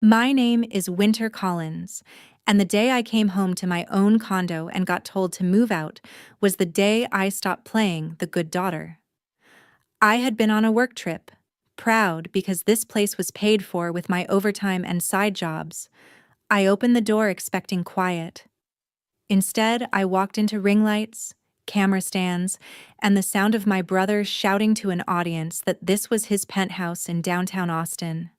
My name is Winter Collins, and the day I came home to my own condo and got told to move out was the day I stopped playing the good daughter. I had been on a work trip, proud because this place was paid for with my overtime and side jobs. I opened the door expecting quiet. Instead, I walked into ring lights, camera stands, and the sound of my brother shouting to an audience that this was his penthouse in downtown Austin.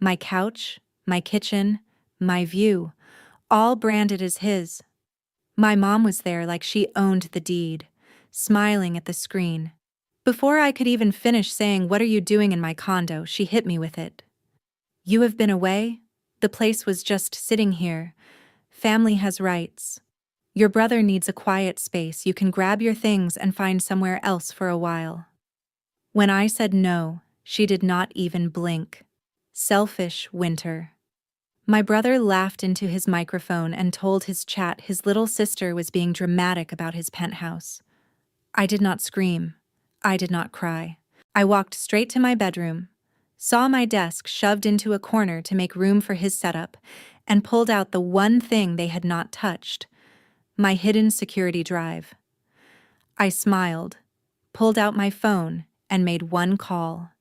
My couch, my kitchen, my view, all branded as his. My mom was there like she owned the deed, smiling at the screen. Before I could even finish saying, "What are you doing in my condo?" she hit me with it. "You have been away? The place was just sitting here. Family has rights. Your brother needs a quiet space. You can grab your things and find somewhere else for a while." When I said no, she did not even blink. Selfish Winter. My brother laughed into his microphone and told his chat his little sister was being dramatic about his penthouse. I did not scream. I did not cry. I walked straight to my bedroom, saw my desk shoved into a corner to make room for his setup, and pulled out the one thing they had not touched: my hidden security drive. I smiled, pulled out my phone, and made one call.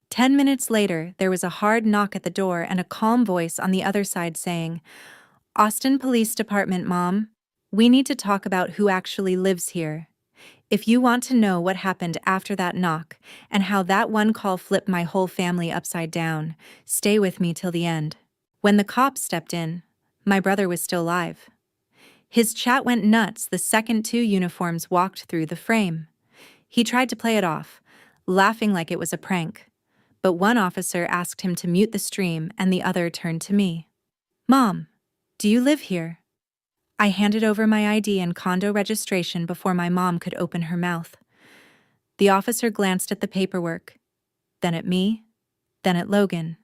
10 minutes later, there was a hard knock at the door and a calm voice on the other side saying, "Austin Police Department, Mom. We need to talk about who actually lives here. If you want to know what happened after that knock and how that one call flipped my whole family upside down, stay with me till the end." When the cops stepped in, my brother was still alive. His chat went nuts the second two uniforms walked through the frame. He tried to play it off, laughing like it was a prank. But one officer asked him to mute the stream and the other turned to me. "Mom, do you live here?" I handed over my ID and condo registration before my mom could open her mouth. The officer glanced at the paperwork, then at me, then at Logan.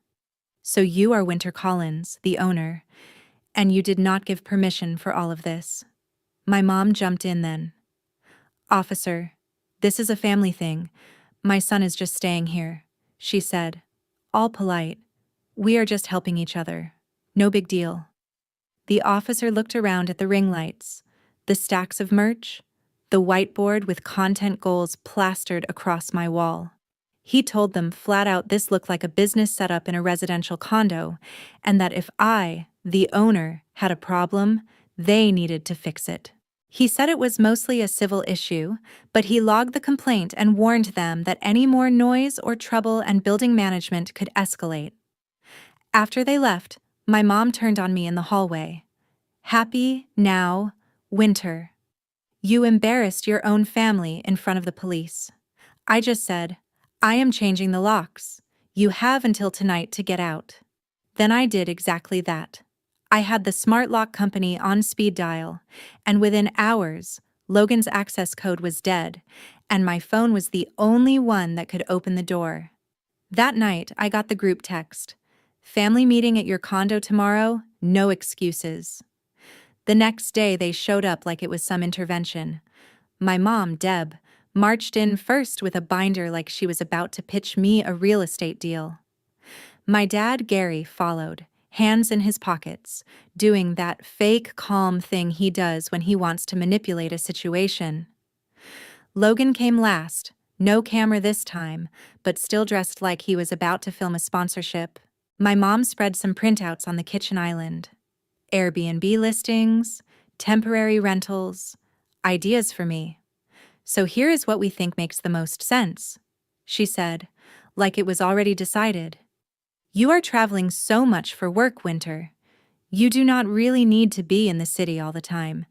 "So you are Winter Collins, the owner, and you did not give permission for all of this." My mom jumped in then. "Officer, this is a family thing. My son is just staying here," she said, all polite. "We are just helping each other. No big deal." The officer looked around at the ring lights, the stacks of merch, the whiteboard with content goals plastered across my wall. He told them flat out this looked like a business setup in a residential condo, and that if I, the owner, had a problem, they needed to fix it. He said it was mostly a civil issue, but he logged the complaint and warned them that any more noise or trouble and building management could escalate. After they left, my mom turned on me in the hallway. "Happy now, Winter. You embarrassed your own family in front of the police." I just said, "I am changing the locks. You have until tonight to get out." Then I did exactly that. I had the smart lock company on speed dial, and within hours, Logan's access code was dead, and my phone was the only one that could open the door. That night, I got the group text: "Family meeting at your condo tomorrow, no excuses." The next day, they showed up like it was some intervention. My mom, Deb, marched in first with a binder like she was about to pitch me a real estate deal. My dad, Gary, followed, hands in his pockets, doing that fake calm thing he does when he wants to manipulate a situation. Logan came last, no camera this time, but still dressed like he was about to film a sponsorship. My mom spread some printouts on the kitchen island. Airbnb listings, temporary rentals, ideas for me. "So here is what we think makes the most sense," she said, like it was already decided. "You are traveling so much for work, Winter. You do not really need to be in the city all the time.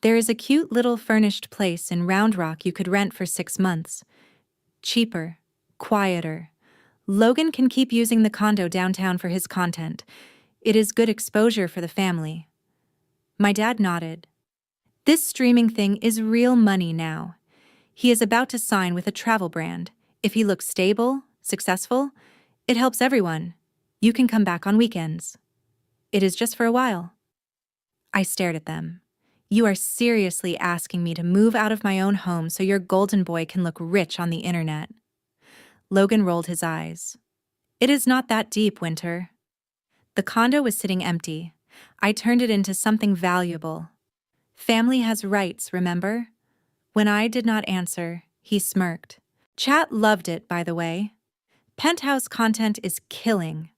There is a cute little furnished place in Round Rock you could rent for 6 months. Cheaper, quieter. Logan can keep using the condo downtown for his content. It is good exposure for the family." My dad nodded. "This streaming thing is real money now. He is about to sign with a travel brand. If he looks stable, successful, it helps everyone. You can come back on weekends. It is just for a while." I stared at them. "You are seriously asking me to move out of my own home so your golden boy can look rich on the internet?" Logan rolled his eyes. "It is not that deep, Winter." The condo was sitting empty. I turned it into something valuable. Family has rights, remember? When I did not answer, he smirked. Chat loved it, by the way. Penthouse content is killing.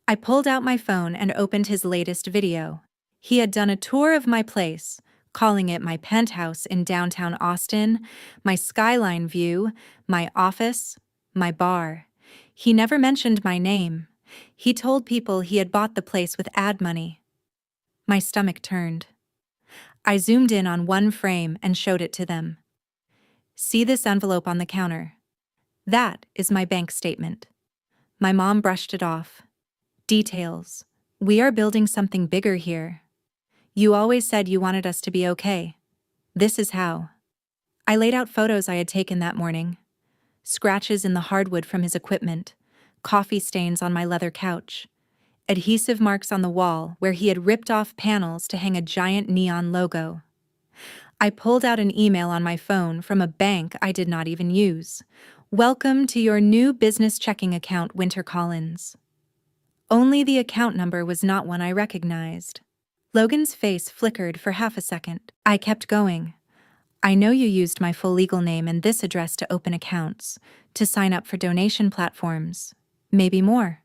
I pulled out my phone and opened his latest video. He had done a tour of my place, calling it my penthouse in downtown Austin, my skyline view, my office, my bar. He never mentioned my name. He told people he had bought the place with ad money. My stomach turned. I zoomed in on one frame and showed it to them. See this envelope on the counter? That is my bank statement. My mom brushed it off. Details. We are building something bigger here. You always said you wanted us to be okay. This is how. I laid out photos I had taken that morning. Scratches in the hardwood from his equipment, coffee stains on my leather couch, adhesive marks on the wall where he had ripped off panels to hang a giant neon logo. I pulled out an email on my phone from a bank I did not even use. Welcome to your new business checking account, Winter Collins. Only the account number was not one I recognized. Logan's face flickered for half a second. I kept going. I know you used my full legal name and this address to open accounts, to sign up for donation platforms, maybe more.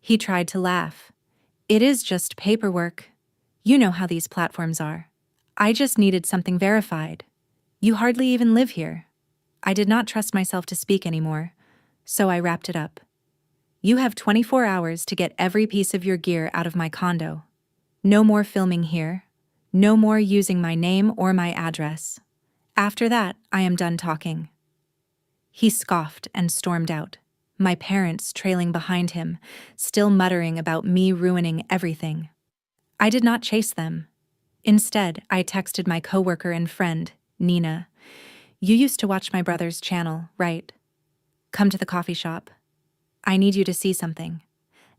He tried to laugh. It is just paperwork. You know how these platforms are. I just needed something verified. You hardly even live here. I did not trust myself to speak anymore, so I wrapped it up. You have 24 hours to get every piece of your gear out of my condo. No more filming here. No more using my name or my address. After that, I am done talking. He scoffed and stormed out, my parents trailing behind him, still muttering about me ruining everything. I did not chase them. Instead, I texted my coworker and friend, Nina. You used to watch my brother's channel, right? Come to the coffee shop. I need you to see something.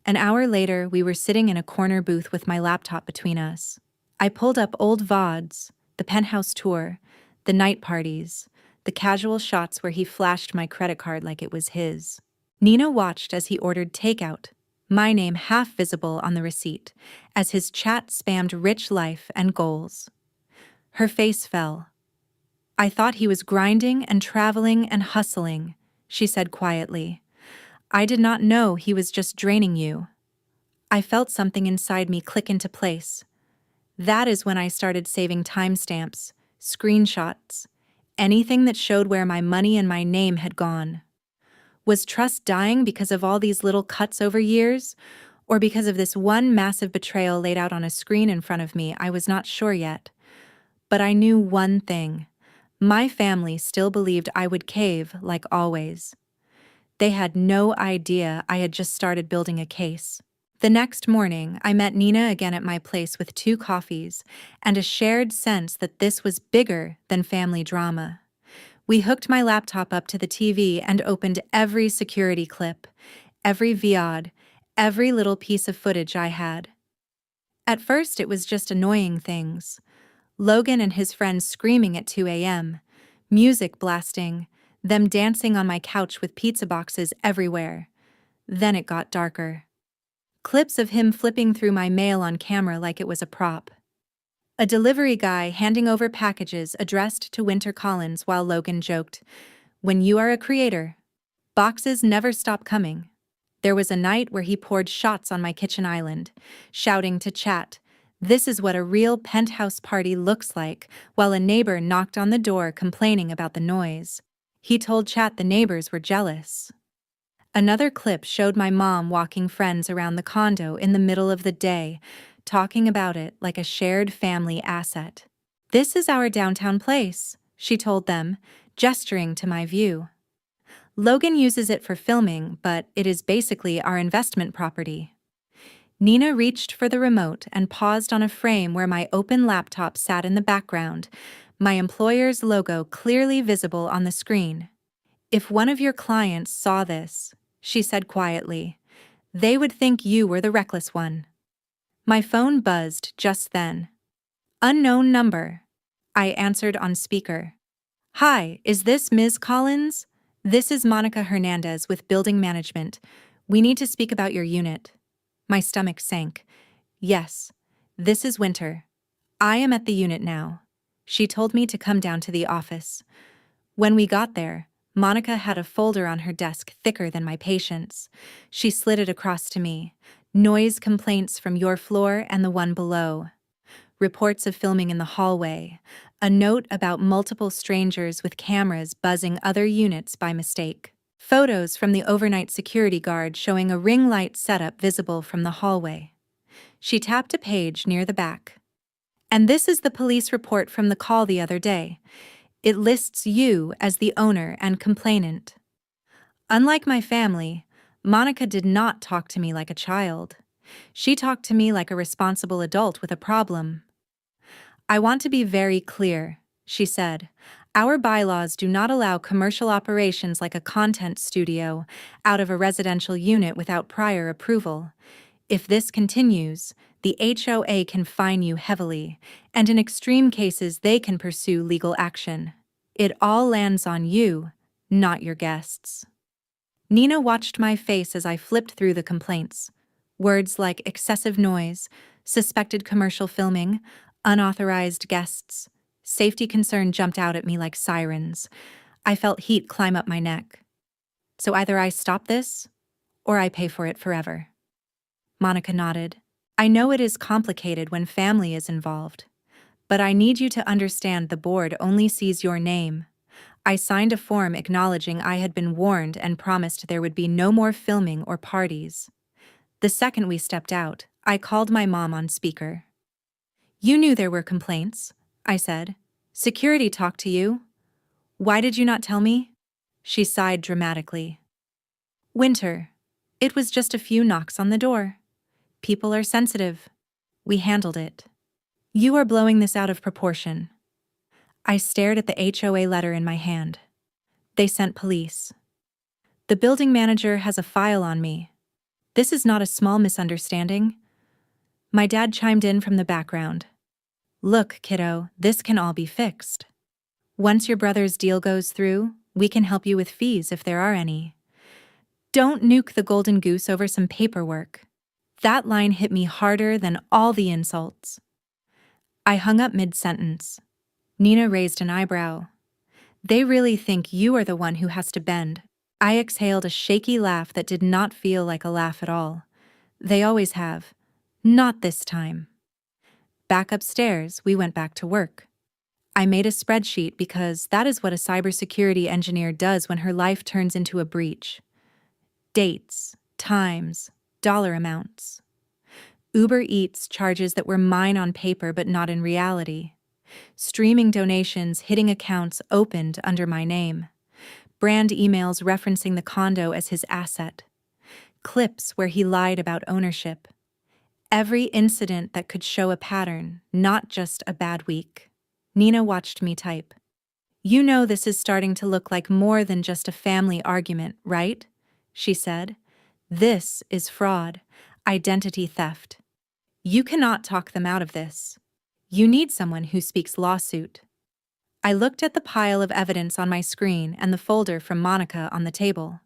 An hour later, we were sitting in a corner booth with my laptop between us. I pulled up old VODs, the penthouse tour, the night parties, the casual shots where he flashed my credit card like it was his. Nina watched as he ordered takeout, my name half visible on the receipt, as his chat spammed rich life and goals. Her face fell. I thought he was grinding and traveling and hustling, she said quietly. I did not know he was just draining you. I felt something inside me click into place. That is when I started saving timestamps, screenshots, anything that showed where my money and my name had gone. Was trust dying because of all these little cuts over years, or because of this one massive betrayal laid out on a screen in front of me? I was not sure yet. But I knew one thing. My family still believed I would cave like always. They had no idea I had just started building a case. The next morning, I met Nina again at my place with 2 coffees and a shared sense that this was bigger than family drama. We hooked my laptop up to the TV and opened every security clip, every VOD, every little piece of footage I had. At first, it was just annoying things. Logan and his friends screaming at 2 a.m., music blasting, them dancing on my couch with pizza boxes everywhere. Then it got darker. Clips of him flipping through my mail on camera like it was a prop. A delivery guy handing over packages addressed to Winter Collins while Logan joked, "When you are a creator, boxes never stop coming." There was a night where he poured shots on my kitchen island, shouting to chat, "This is what a real penthouse party looks like," while a neighbor knocked on the door complaining about the noise. He told chat the neighbors were jealous. Another clip showed my mom walking friends around the condo in the middle of the day, talking about it like a shared family asset. "This is our downtown place," she told them, gesturing to my view. "Logan uses it for filming, but it is basically our investment property." Nina reached for the remote and paused on a frame where my open laptop sat in the background, my employer's logo clearly visible on the screen. "If one of your clients saw this," she said quietly, "they would think you were the reckless one." My phone buzzed just then. "Unknown number." I answered on speaker. "Hi, is this Ms. Collins? This is Monica Hernandez with Building Management. We need to speak about your unit." My stomach sank. Yes, this is Winter. I am at the unit now. She told me to come down to the office. When we got there, Monica had a folder on her desk thicker than my patience. She slid it across to me. Noise complaints from your floor and the one below. Reports of filming in the hallway. A note about multiple strangers with cameras buzzing other units by mistake. Photos from the overnight security guard showing a ring light setup visible from the hallway. She tapped a page near the back. And this is the police report from the call the other day. It lists you as the owner and complainant. Unlike my family, Monica did not talk to me like a child. She talked to me like a responsible adult with a problem. I want to be very clear, she said. Our bylaws do not allow commercial operations like a content studio out of a residential unit without prior approval. If this continues, the HOA can fine you heavily, and in extreme cases they can pursue legal action. It all lands on you, not your guests. Nina watched my face as I flipped through the complaints. Words like excessive noise, suspected commercial filming, unauthorized guests. Safety concern jumped out at me like sirens. I felt heat climb up my neck. So either I stop this, or I pay for it forever. Monica nodded. I know it is complicated when family is involved, but I need you to understand the board only sees your name. I signed a form acknowledging I had been warned and promised there would be no more filming or parties. The second we stepped out, I called my mom on speaker. You knew there were complaints, I said. Security talked to you. Why did you not tell me? She sighed dramatically. Winter. It was just a few knocks on the door. People are sensitive. We handled it. You are blowing this out of proportion. I stared at the HOA letter in my hand. They sent police. The building manager has a file on me. This is not a small misunderstanding. My dad chimed in from the background. Look, kiddo, this can all be fixed. Once your brother's deal goes through, we can help you with fees if there are any. Don't nuke the golden goose over some paperwork. That line hit me harder than all the insults. I hung up mid-sentence. Nina raised an eyebrow. They really think you are the one who has to bend. I exhaled a shaky laugh that did not feel like a laugh at all. They always have. Not this time. Back upstairs, we went back to work. I made a spreadsheet because that is what a cybersecurity engineer does when her life turns into a breach. Dates, times, dollar amounts. Uber Eats charges that were mine on paper but not in reality. Streaming donations hitting accounts opened under my name. Brand emails referencing the condo as his asset. Clips where he lied about ownership. Every incident that could show a pattern, not just a bad week. Nina watched me type. You know this is starting to look like more than just a family argument, right? She said. This is fraud, identity theft. You cannot talk them out of this. You need someone who speaks lawsuit. I looked at the pile of evidence on my screen and the folder from Monica on the table.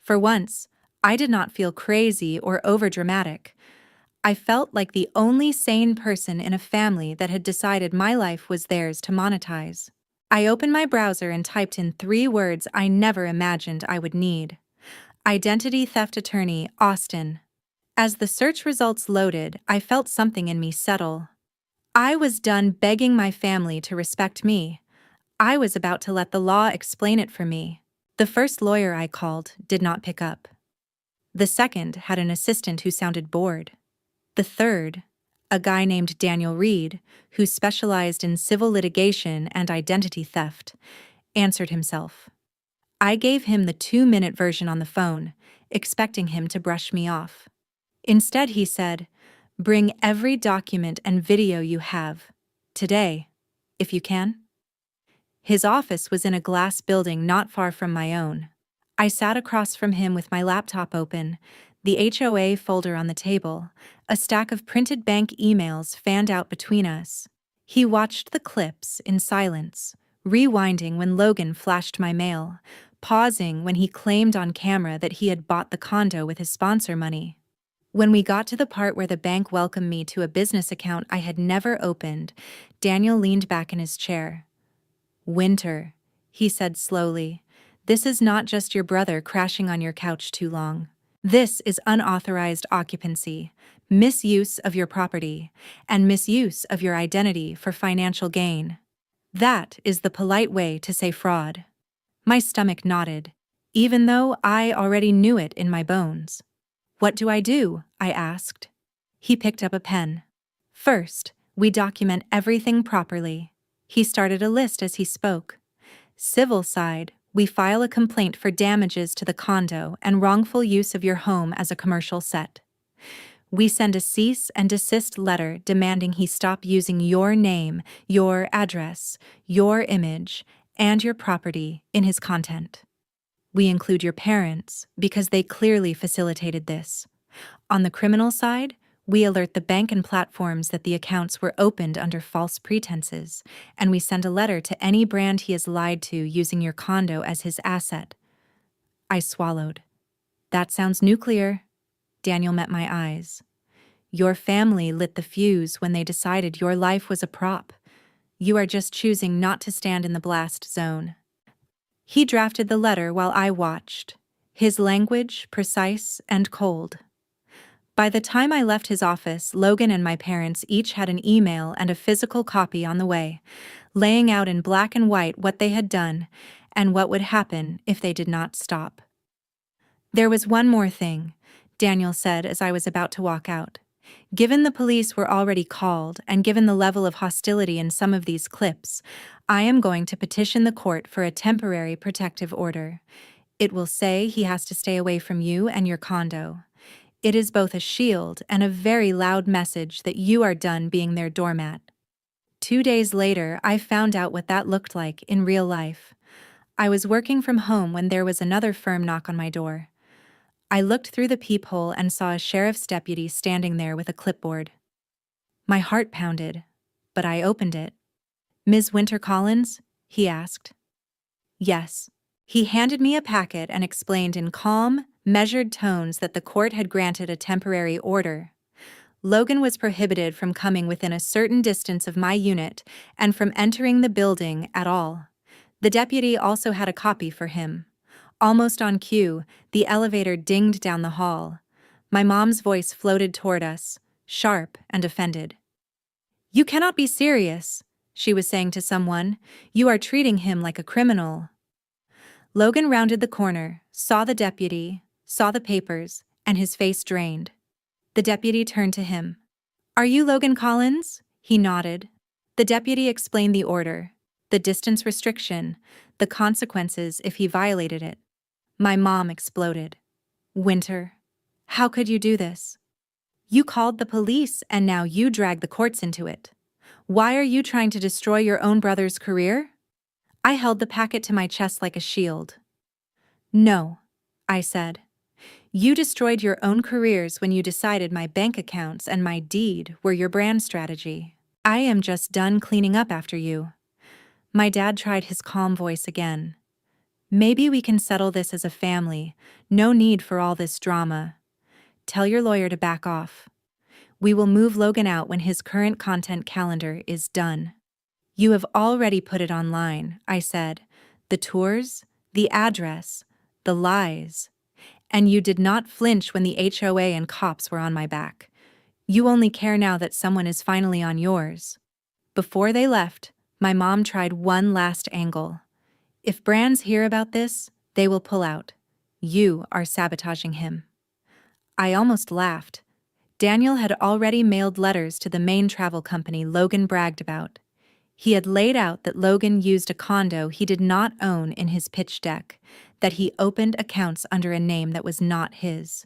For once, I did not feel crazy or overdramatic. I felt like the only sane person in a family that had decided my life was theirs to monetize. I opened my browser and typed in 3 words I never imagined I would need. Identity theft attorney, Austin. As the search results loaded, I felt something in me settle. I was done begging my family to respect me. I was about to let the law explain it for me. The first lawyer I called did not pick up. The second had an assistant who sounded bored. The third, a guy named Daniel Reed, who specialized in civil litigation and identity theft, answered himself. I gave him the 2-minute version on the phone, expecting him to brush me off. Instead, he said, "Bring every document and video you have. Today, if you can." His office was in a glass building not far from my own. I sat across from him with my laptop open, the HOA folder on the table, a stack of printed bank emails fanned out between us. He watched the clips in silence, rewinding when Logan flashed my mail, pausing when he claimed on camera that he had bought the condo with his sponsor money. When we got to the part where the bank welcomed me to a business account I had never opened, Daniel leaned back in his chair. "Winter," he said slowly, "this is not just your brother crashing on your couch too long. This is unauthorized occupancy, misuse of your property, and misuse of your identity for financial gain. That is the polite way to say fraud." My stomach knotted, even though I already knew it in my bones. "What do I do?" I asked. He picked up a pen. "First, we document everything properly." He started a list as he spoke. "Civil side, we file a complaint for damages to the condo and wrongful use of your home as a commercial set. We send a cease and desist letter demanding he stop using your name, your address, your image, and your property in his content. We include your parents because they clearly facilitated this. On the criminal side, we alert the bank and platforms that the accounts were opened under false pretenses, and we send a letter to any brand he has lied to using your condo as his asset." I swallowed. "That sounds nuclear." Daniel met my eyes. "Your family lit the fuse when they decided your life was a prop. You are just choosing not to stand in the blast zone." He drafted the letter while I watched, his language precise and cold. By the time I left his office, Logan and my parents each had an email and a physical copy on the way, laying out in black and white what they had done and what would happen if they did not stop. "There was one more thing," Daniel said as I was about to walk out. "Given the police were already called and given the level of hostility in some of these clips, I am going to petition the court for a temporary protective order. It will say he has to stay away from you and your condo. It is both a shield and a very loud message that you are done being their doormat." 2 days later, I found out what that looked like in real life. I was working from home when there was another firm knock on my door. I looked through the peephole and saw a sheriff's deputy standing there with a clipboard. My heart pounded, but I opened it. "Ms. Winter Collins?" he asked. "Yes." He handed me a packet and explained in calm, measured tones that the court had granted a temporary order. Logan was prohibited from coming within a certain distance of my unit and from entering the building at all. The deputy also had a copy for him. Almost on cue, the elevator dinged down the hall. My mom's voice floated toward us, sharp and offended. "You cannot be serious," she was saying to someone. "You are treating him like a criminal." Logan rounded the corner, saw the deputy, saw the papers, and his face drained. The deputy turned to him. "Are you Logan Collins?" He nodded. The deputy explained the order, the distance restriction, the consequences if he violated it. My mom exploded. "Winter, how could you do this? You called the police and now you drag the courts into it. Why are you trying to destroy your own brother's career?" I held the packet to my chest like a shield. "No," I said. "You destroyed your own careers when you decided my bank accounts and my deed were your brand strategy. I am just done cleaning up after you." My dad tried his calm voice again. "Maybe we can settle this as a family. No need for all this drama. Tell your lawyer to back off. We will move Logan out when his current content calendar is done." "You have already put it online," I said. "The tours, the address, the lies. And you did not flinch when the HOA and cops were on my back. You only care now that someone is finally on yours." Before they left, my mom tried one last angle. "If brands hear about this, they will pull out. You are sabotaging him." I almost laughed. Daniel had already mailed letters to the main travel company Logan bragged about. He had laid out that Logan used a condo he did not own in his pitch deck, that he opened accounts under a name that was not his.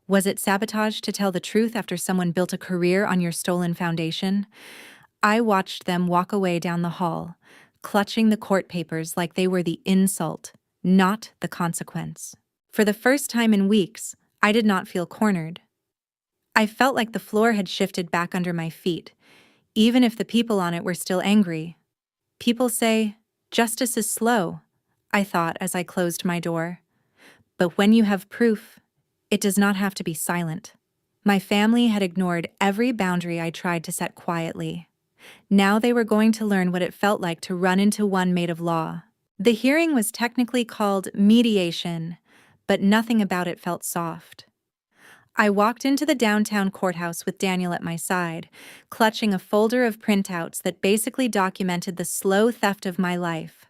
Was it sabotage to tell the truth after someone built a career on your stolen foundation? I watched them walk away down the hall, clutching the court papers like they were the insult, not the consequence. For the first time in weeks, I did not feel cornered. I felt like the floor had shifted back under my feet, even if the people on it were still angry. People say, "Justice is slow," I thought as I closed my door. But when you have proof, it does not have to be silent. My family had ignored every boundary I tried to set quietly. Now they were going to learn what it felt like to run into one made of law. The hearing was technically called mediation, but nothing about it felt soft. I walked into the downtown courthouse with Daniel at my side, clutching a folder of printouts that basically documented the slow theft of my life.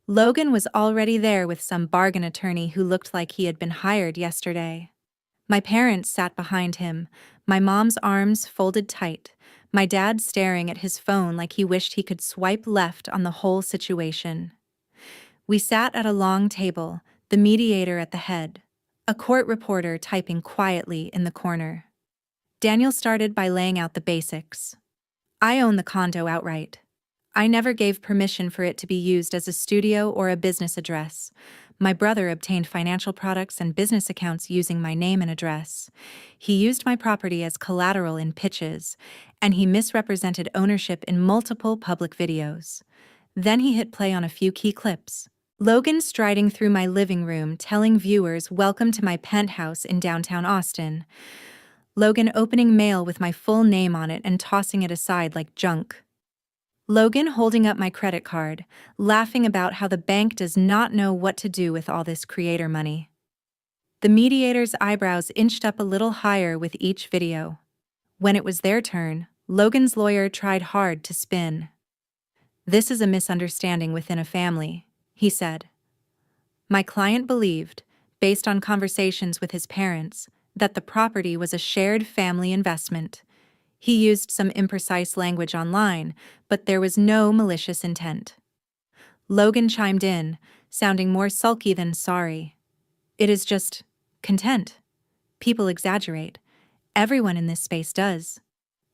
Logan was already there with some bargain attorney who looked like he had been hired yesterday. My parents sat behind him, my mom's arms folded tight, my dad staring at his phone like he wished he could swipe left on the whole situation. We sat at a long table, the mediator at the head, a court reporter typing quietly in the corner. Daniel started by laying out the basics. I own the condo outright. I never gave permission for it to be used as a studio or a business address. My brother obtained financial products and business accounts using my name and address. He used my property as collateral in pitches, and he misrepresented ownership in multiple public videos. Then he hit play on a few key clips. Logan striding through my living room telling viewers welcome to my penthouse in downtown Austin. Logan opening mail with my full name on it and tossing it aside like junk. Logan holding up my credit card, laughing about how the bank does not know what to do with all this creator money. The mediator's eyebrows inched up a little higher with each video. When it was their turn, Logan's lawyer tried hard to spin. "This is a misunderstanding within a family," he said. My client believed, based on conversations with his parents, that the property was a shared family investment. He used some imprecise language online, but there was no malicious intent. Logan chimed in, sounding more sulky than sorry. "It is just content. People exaggerate. Everyone in this space does."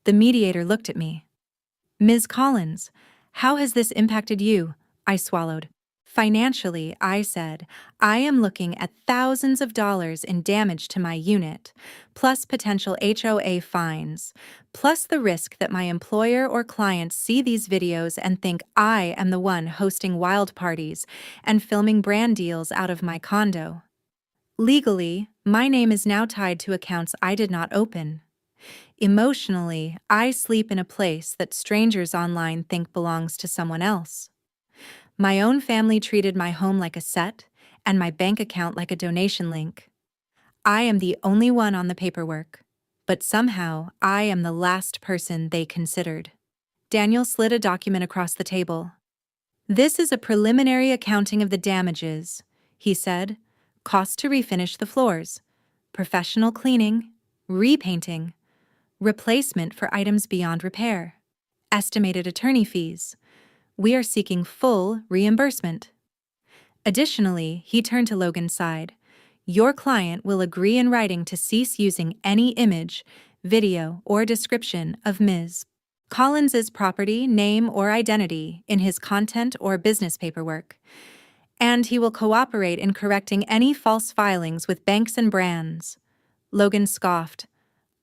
The mediator looked at me. "Ms. Collins, how has this impacted you?" I swallowed. "Financially," I said, "I am looking at thousands of dollars in damage to my unit, plus potential HOA fines, plus the risk that my employer or clients see these videos and think I am the one hosting wild parties and filming brand deals out of my condo. Legally, my name is now tied to accounts I did not open. Emotionally, I sleep in a place that strangers online think belongs to someone else. My own family treated my home like a set, and my bank account like a donation link. I am the only one on the paperwork, but somehow I am the last person they considered." Daniel slid a document across the table. "This is a preliminary accounting of the damages," he said. "Cost to refinish the floors, professional cleaning, repainting, replacement for items beyond repair, estimated attorney fees. We are seeking full reimbursement." Additionally, he turned to Logan's side. "Your client will agree in writing to cease using any image, video, or description of Ms. Collins's property, name, or identity in his content or business paperwork. And he will cooperate in correcting any false filings with banks and brands." Logan scoffed.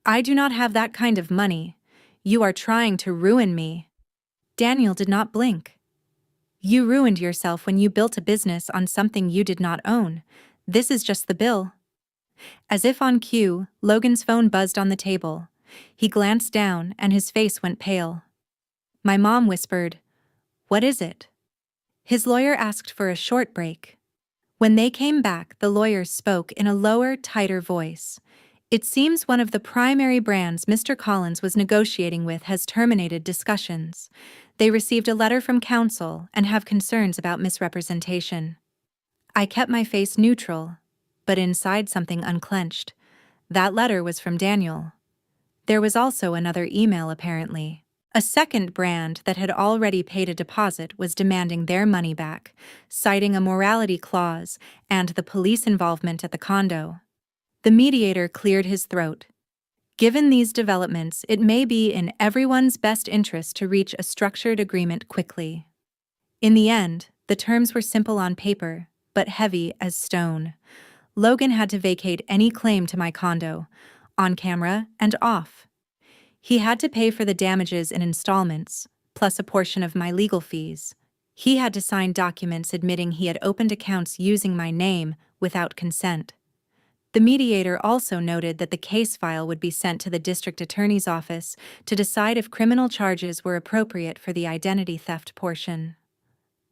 "I do not have that kind of money. You are trying to ruin me." Daniel did not blink. "You ruined yourself when you built a business on something you did not own. This is just the bill." As if on cue, Logan's phone buzzed on the table. He glanced down and his face went pale. My mom whispered, "What is it?" His lawyer asked for a short break. When they came back, the lawyer spoke in a lower, tighter voice. "It seems one of the primary brands Mr. Collins was negotiating with has terminated discussions. They received a letter from counsel and have concerns about misrepresentation." I kept my face neutral, but inside something unclenched. That letter was from Daniel. There was also another email apparently. A second brand that had already paid a deposit was demanding their money back, citing a morality clause and the police involvement at the condo. The mediator cleared his throat. "Given these developments, it may be in everyone's best interest to reach a structured agreement quickly." In the end, the terms were simple on paper, but heavy as stone. Logan had to vacate any claim to my condo, on camera and off. He had to pay for the damages in installments, plus a portion of my legal fees. He had to sign documents admitting he had opened accounts using my name without consent. The mediator also noted that the case file would be sent to the district attorney's office to decide if criminal charges were appropriate for the identity theft portion.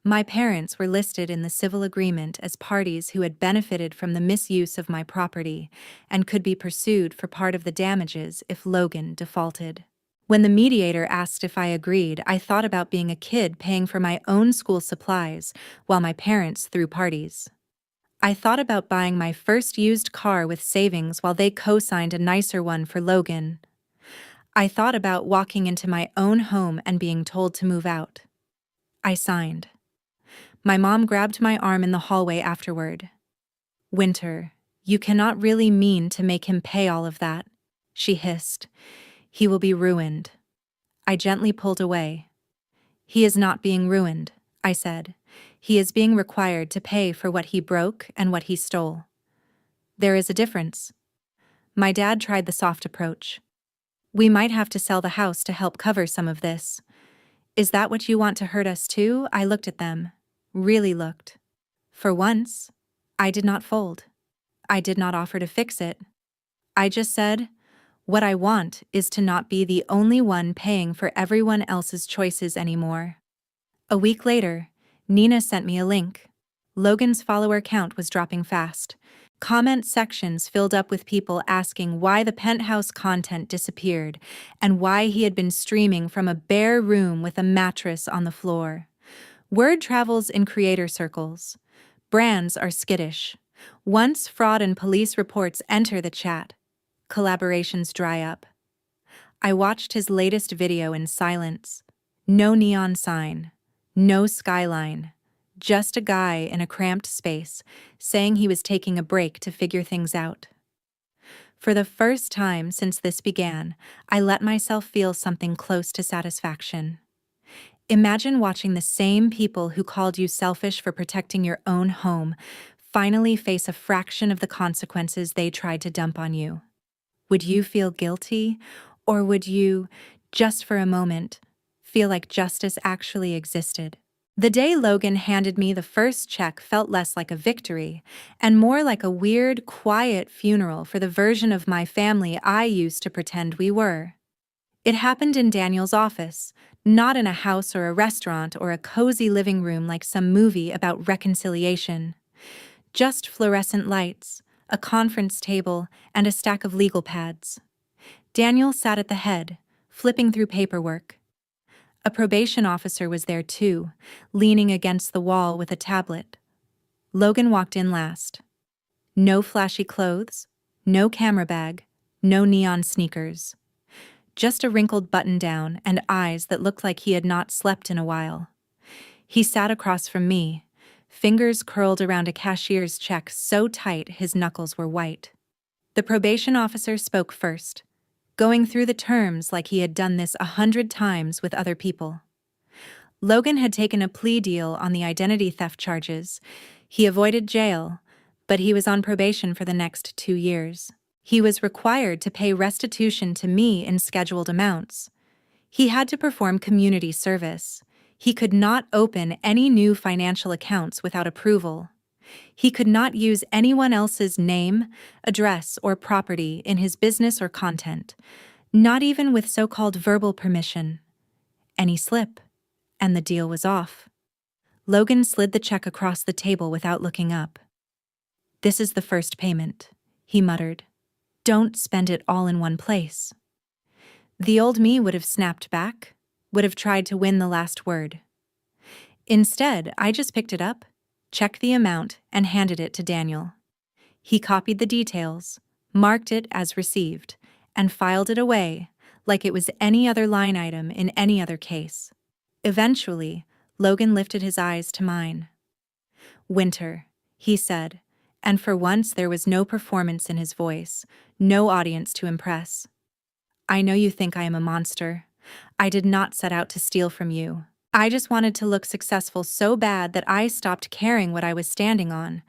My parents were listed in the civil agreement as parties who had benefited from the misuse of my property and could be pursued for part of the damages if Logan defaulted. When the mediator asked if I agreed, I thought about being a kid paying for my own school supplies while my parents threw parties. I thought about buying my first used car with savings while they co-signed a nicer one for Logan. I thought about walking into my own home and being told to move out. I signed. My mom grabbed my arm in the hallway afterward. "Winter, you cannot really mean to make him pay all of that," she hissed. "He will be ruined." I gently pulled away. "He is not being ruined," I said. "He is being required to pay for what he broke and what he stole. There is a difference." My dad tried the soft approach. "We might have to sell the house to help cover some of this. Is that what you want to hurt us too?" I looked at them. Really looked. For once, I did not fold. I did not offer to fix it. I just said, "What I want is to not be the only one paying for everyone else's choices anymore." A week later, Nina sent me a link. Logan's follower count was dropping fast. Comment sections filled up with people asking why the penthouse content disappeared and why he had been streaming from a bare room with a mattress on the floor. Word travels in creator circles. Brands are skittish. Once fraud and police reports enter the chat, collaborations dry up. I watched his latest video in silence. No neon sign, no skyline, just a guy in a cramped space saying he was taking a break to figure things out. For the first time since this began, I let myself feel something close to satisfaction. Imagine watching the same people who called you selfish for protecting your own home finally face a fraction of the consequences they tried to dump on you. Would you feel guilty, or would you, just for a moment, feel like justice actually existed? The day Logan handed me the first check felt less like a victory and more like a weird, quiet funeral for the version of my family I used to pretend we were. It happened in Daniel's office, not in a house or a restaurant or a cozy living room like some movie about reconciliation. Just fluorescent lights, a conference table, and a stack of legal pads. Daniel sat at the head, flipping through paperwork. A probation officer was there too, leaning against the wall with a tablet. Logan walked in last. No flashy clothes, no camera bag, no neon sneakers. Just a wrinkled button-down and eyes that looked like he had not slept in a while. He sat across from me, fingers curled around a cashier's check so tight his knuckles were white. The probation officer spoke first, going through the terms like he had done this 100 times with other people. Logan had taken a plea deal on the identity theft charges. He avoided jail, but he was on probation for the next 2 years. He was required to pay restitution to me in scheduled amounts. He had to perform community service. He could not open any new financial accounts without approval. He could not use anyone else's name, address, or property in his business or content, not even with so-called verbal permission. Any slip, and the deal was off. Logan slid the check across the table without looking up. "This is the first payment," he muttered. "Don't spend it all in one place." The old me would have snapped back, would have tried to win the last word. Instead, I just picked it up, checked the amount, and handed it to Daniel. He copied the details, marked it as received, and filed it away like it was any other line item in any other case. Eventually, Logan lifted his eyes to mine. "Winter," he said, and for once there was no performance in his voice, no audience to impress. "I know you think I am a monster. I did not set out to steal from you. I just wanted to look successful so bad that I stopped caring what I was standing on.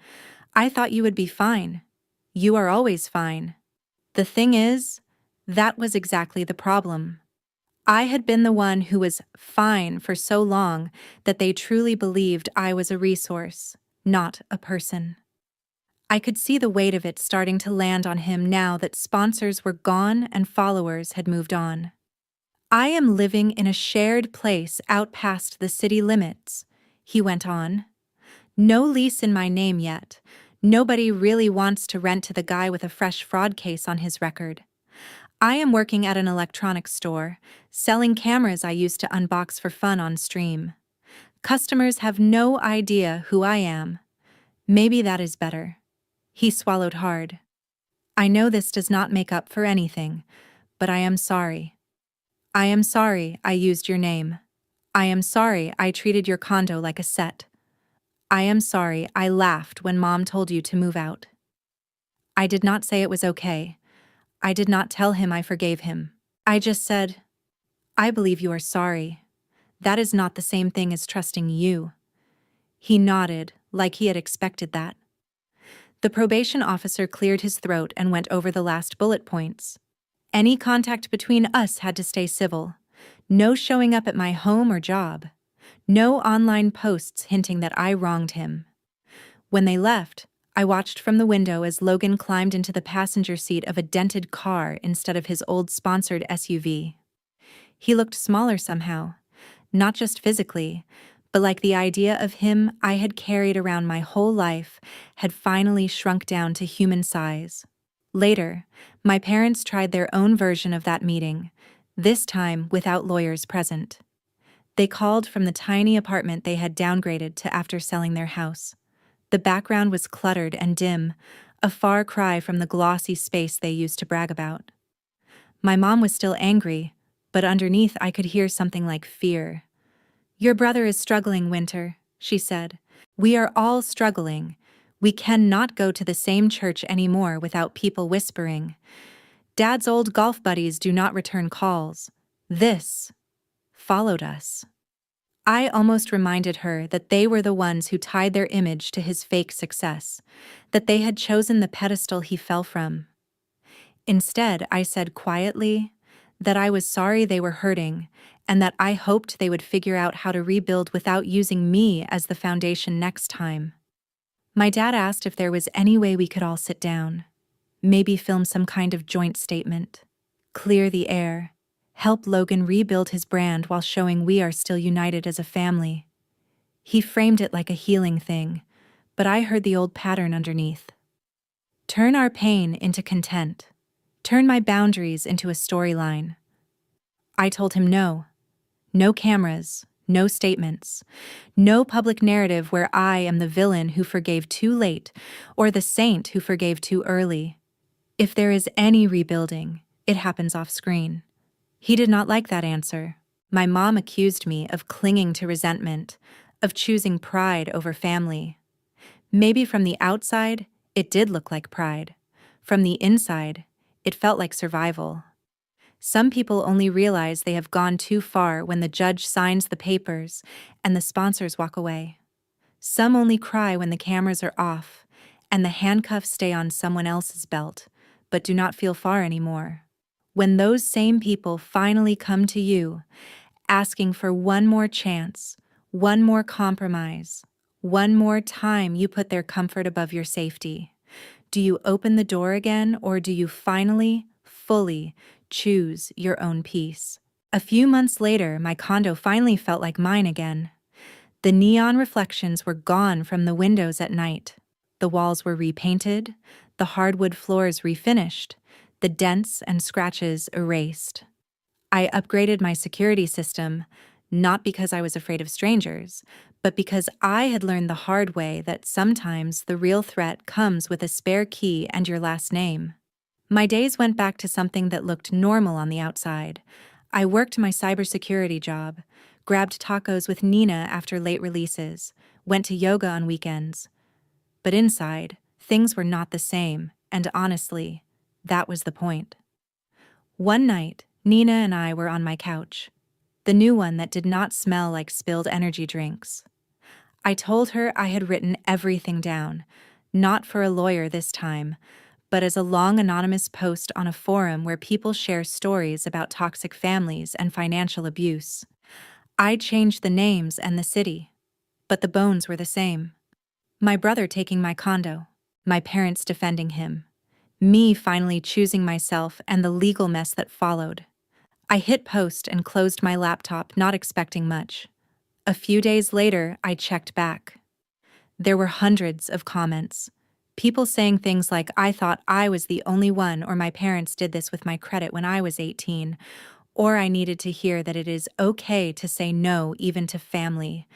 I thought you would be fine. You are always fine. The thing is, that was exactly the problem. I had been the one who was fine for so long that they truly believed I was a resource, not a person." I could see the weight of it starting to land on him now that sponsors were gone and followers had moved on. I am living in a shared place out past the city limits, he went on. No lease in my name yet. Nobody really wants to rent to the guy with a fresh fraud case on his record. I am working at an electronics store, selling cameras I used to unbox for fun on stream. Customers have no idea who I am. Maybe that is better. He swallowed hard. I know this does not make up for anything, but I am sorry. I am sorry I used your name. I am sorry I treated your condo like a set. I am sorry I laughed when Mom told you to move out. I did not say it was okay. I did not tell him I forgave him. I just said, I believe you are sorry. That is not the same thing as trusting you. He nodded, like he had expected that. The probation officer cleared his throat and went over the last bullet points. Any contact between us had to stay civil. No showing up at my home or job. No online posts hinting that I wronged him. When they left, I watched from the window as Logan climbed into the passenger seat of a dented car instead of his old sponsored SUV. He looked smaller somehow, not just physically, but like the idea of him I had carried around my whole life had finally shrunk down to human size. Later, my parents tried their own version of that meeting, this time without lawyers present. They called from the tiny apartment they had downgraded to after selling their house. The background was cluttered and dim, a far cry from the glossy space they used to brag about. My mom was still angry, but underneath I could hear something like fear. Your brother is struggling, Winter, she said. We are all struggling. We cannot go to the same church anymore without people whispering. Dad's old golf buddies do not return calls. This followed us. I almost reminded her that they were the ones who tied their image to his fake success, that they had chosen the pedestal he fell from. Instead, I said quietly that I was sorry they were hurting and that I hoped they would figure out how to rebuild without using me as the foundation next time. My dad asked if there was any way we could all sit down, maybe film some kind of joint statement, clear the air, help Logan rebuild his brand while showing we are still united as a family. He framed it like a healing thing, but I heard the old pattern underneath. Turn our pain into content. Turn my boundaries into a storyline. I told him no. No cameras, no statements, no public narrative where I am the villain who forgave too late or the saint who forgave too early. If there is any rebuilding, it happens off screen. He did not like that answer. My mom accused me of clinging to resentment, of choosing pride over family. Maybe from the outside, it did look like pride. From the inside, it felt like survival. Some people only realize they have gone too far when the judge signs the papers and the sponsors walk away. Some only cry when the cameras are off and the handcuffs stay on someone else's belt, but do not feel far anymore. When those same people finally come to you, asking for one more chance, one more compromise, one more time you put their comfort above your safety, do you open the door again, or do you finally, fully choose your own peace? A few months later, my condo finally felt like mine again. The neon reflections were gone from the windows at night. The walls were repainted, the hardwood floors refinished, the dents and scratches erased. I upgraded my security system, not because I was afraid of strangers, but because I had learned the hard way that sometimes the real threat comes with a spare key and your last name. My days went back to something that looked normal on the outside. I worked my cybersecurity job, grabbed tacos with Nina after late releases, went to yoga on weekends. But inside, things were not the same, and honestly, that was the point. One night, Nina and I were on my couch, the new one that did not smell like spilled energy drinks. I told her I had written everything down, not for a lawyer this time, but as a long anonymous post on a forum where people share stories about toxic families and financial abuse. I changed the names and the city, but the bones were the same. My brother taking my condo, my parents defending him, me finally choosing myself, and the legal mess that followed. I hit post and closed my laptop, not expecting much. A few days later, I checked back. There were hundreds of comments. People saying things like, I thought I was the only one, or my parents did this with my credit when I was 18, or I needed to hear that it is okay to say no even to family.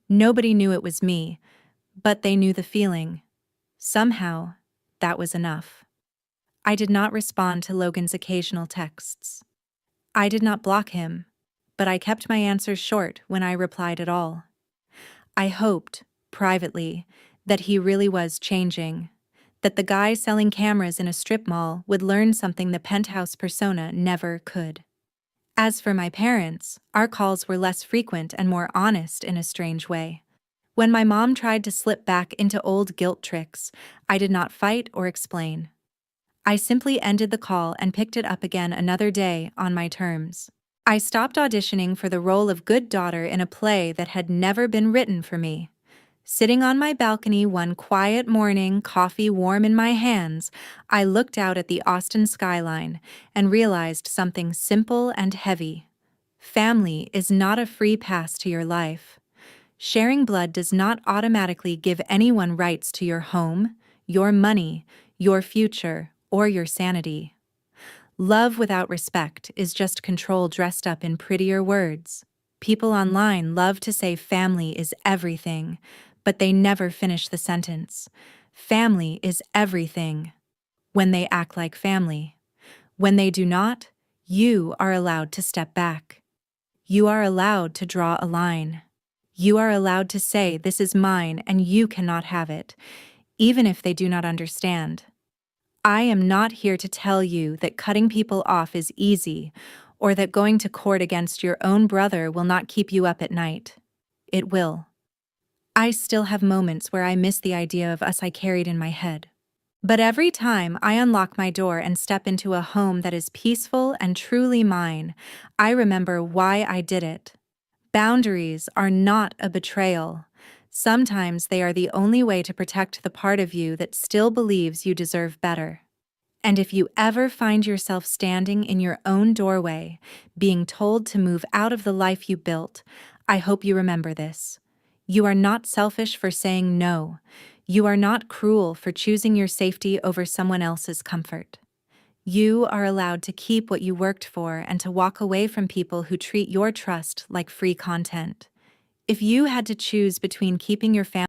Nobody knew it was me, but they knew the feeling. Somehow, that was enough. I did not respond to Logan's occasional texts. I did not block him, but I kept my answers short when I replied at all. I hoped, privately, that he really was changing, that the guy selling cameras in a strip mall would learn something the penthouse persona never could. As for my parents, our calls were less frequent and more honest in a strange way. When my mom tried to slip back into old guilt tricks, I did not fight or explain. I simply ended the call and picked it up again another day on my terms. I stopped auditioning for the role of good daughter in a play that had never been written for me. Sitting on my balcony one quiet morning, coffee warm in my hands, I looked out at the Austin skyline and realized something simple and heavy. Family is not a free pass to your life. Sharing blood does not automatically give anyone rights to your home, your money, your future, or your sanity. Love without respect is just control dressed up in prettier words. People online love to say family is everything, but they never finish the sentence. Family is everything. When they act like family. When they do not, you are allowed to step back. You are allowed to draw a line. You are allowed to say, this is mine and you cannot have it, even if they do not understand. I am not here to tell you that cutting people off is easy, or that going to court against your own brother will not keep you up at night. It will. I still have moments where I miss the idea of us I carried in my head. But every time I unlock my door and step into a home that is peaceful and truly mine, I remember why I did it. Boundaries are not a betrayal. Sometimes they are the only way to protect the part of you that still believes you deserve better. And if you ever find yourself standing in your own doorway, being told to move out of the life you built, I hope you remember this. You are not selfish for saying no. You are not cruel for choosing your safety over someone else's comfort. You are allowed to keep what you worked for and to walk away from people who treat your trust like free content. If you had to choose between keeping your family